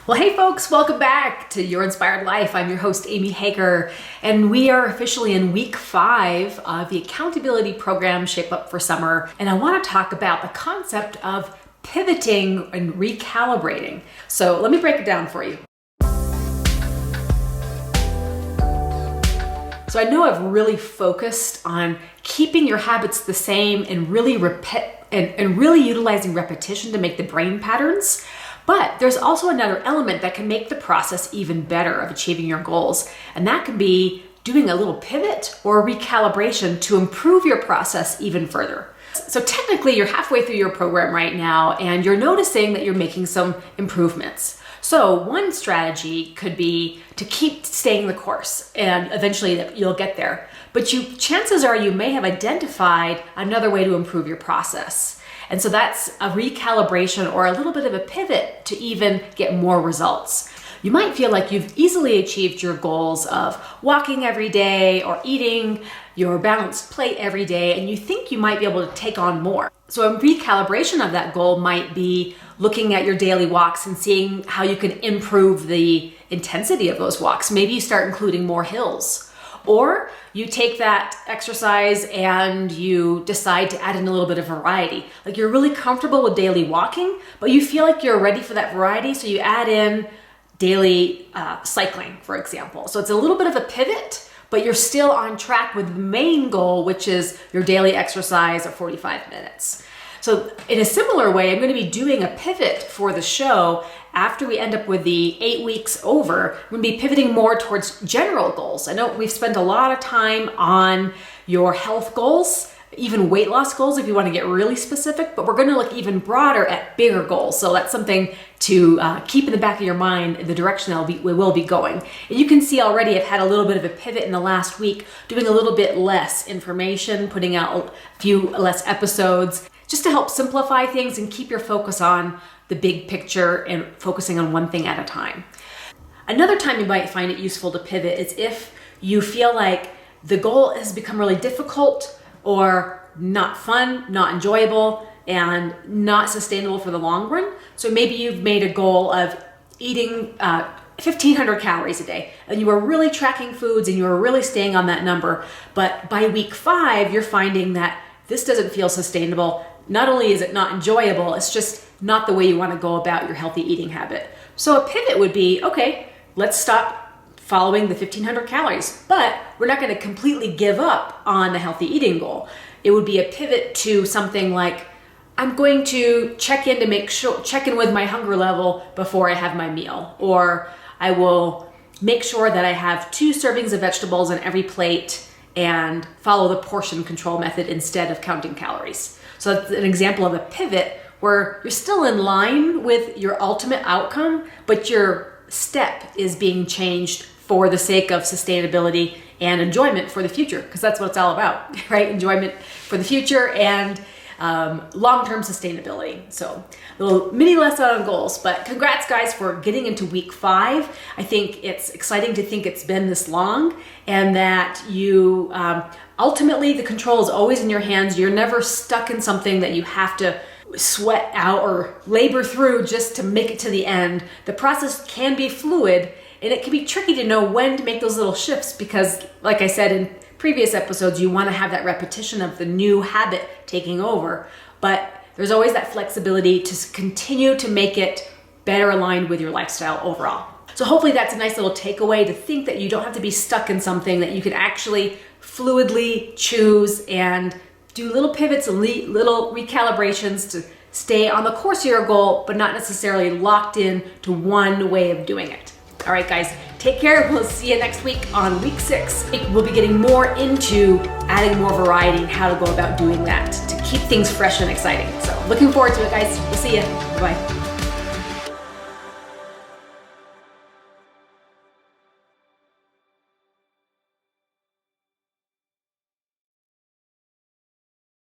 Well, hey folks, welcome back to Your Inspired Life. I'm your host, Amy Hager, and we are officially in week 5 of the accountability program Shape Up for Summer. And I want to talk about the concept of pivoting and recalibrating. So let me break it down for you. So I know I've really focused on keeping your habits the same and really really utilizing repetition to make the brain patterns. But there's also another element that can make the process even better of achieving your goals. And that can be doing a little pivot or recalibration to improve your process even further. So technically you're halfway through your program right now and you're noticing that you're making some improvements. So one strategy could be to keep staying the course and eventually you'll get there. But chances are you may have identified another way to improve your process. And so that's a recalibration or a little bit of a pivot to even get more results. You might feel like you've easily achieved your goals of walking every day or eating your balanced plate every day, and you think you might be able to take on more. So a recalibration of that goal might be looking at your daily walks and seeing how you can improve the intensity of those walks. Maybe you start including more hills. Or you take that exercise and you decide to add in a little bit of variety. Like you're really comfortable with daily walking, but you feel like you're ready for that variety, so you add in daily cycling, for example. So it's a little bit of a pivot, but you're still on track with the main goal, which is your daily exercise of 45 minutes. So in a similar way, I'm going to be doing a pivot for the show after we end up with the 8 weeks over. I'm going to be pivoting more towards general goals. I know we've spent a lot of time on your health goals, even weight loss goals if you want to get really specific, but we're going to look even broader at bigger goals. So that's something to keep in the back of your mind, the direction we will be going. And you can see already I've had a little bit of a pivot in the last week, doing a little bit less information, putting out a few less episodes, just to help simplify things and keep your focus on the big picture and focusing on one thing at a time. Another time you might find it useful to pivot is if you feel like the goal has become really difficult or not fun, not enjoyable, and not sustainable for the long run. So maybe you've made a goal of eating 1,500 calories a day, and you are really tracking foods and you are really staying on that number. But by week 5, you're finding that this doesn't feel sustainable. Not only is it not enjoyable, it's just not the way you want to go about your healthy eating habit. So a pivot would be, okay, let's stop following the 1,500 calories, but we're not going to completely give up on the healthy eating goal. It would be a pivot to something like, I'm going to check in with my hunger level before I have my meal, or I will make sure that I have 2 servings of vegetables on every plate and follow the portion control method instead of counting calories. So that's an example of a pivot where you're still in line with your ultimate outcome, but your step is being changed for the sake of sustainability and enjoyment for the future, because that's what it's all about, right? Enjoyment for the future and long-term sustainability. So a little mini lesson on goals, but congrats guys for getting into week 5. I think it's exciting to think it's been this long and that you ultimately the control is always in your hands. You're never stuck in something that you have to sweat out or labor through just to make it to the end. The process can be fluid and it can be tricky to know when to make those little shifts because, like I said in previous episodes, you want to have that repetition of the new habit taking over. But there's always that flexibility to continue to make it better aligned with your lifestyle overall. So hopefully that's a nice little takeaway to think that you don't have to be stuck in something, that you can actually fluidly choose and do little pivots and little recalibrations to stay on the course of your goal, but not necessarily locked in to one way of doing it. All right, guys, take care. We'll see you next week on week 6. We'll be getting more into adding more variety and how to go about doing that to keep things fresh and exciting. So looking forward to it, guys. We'll see you. Bye-bye.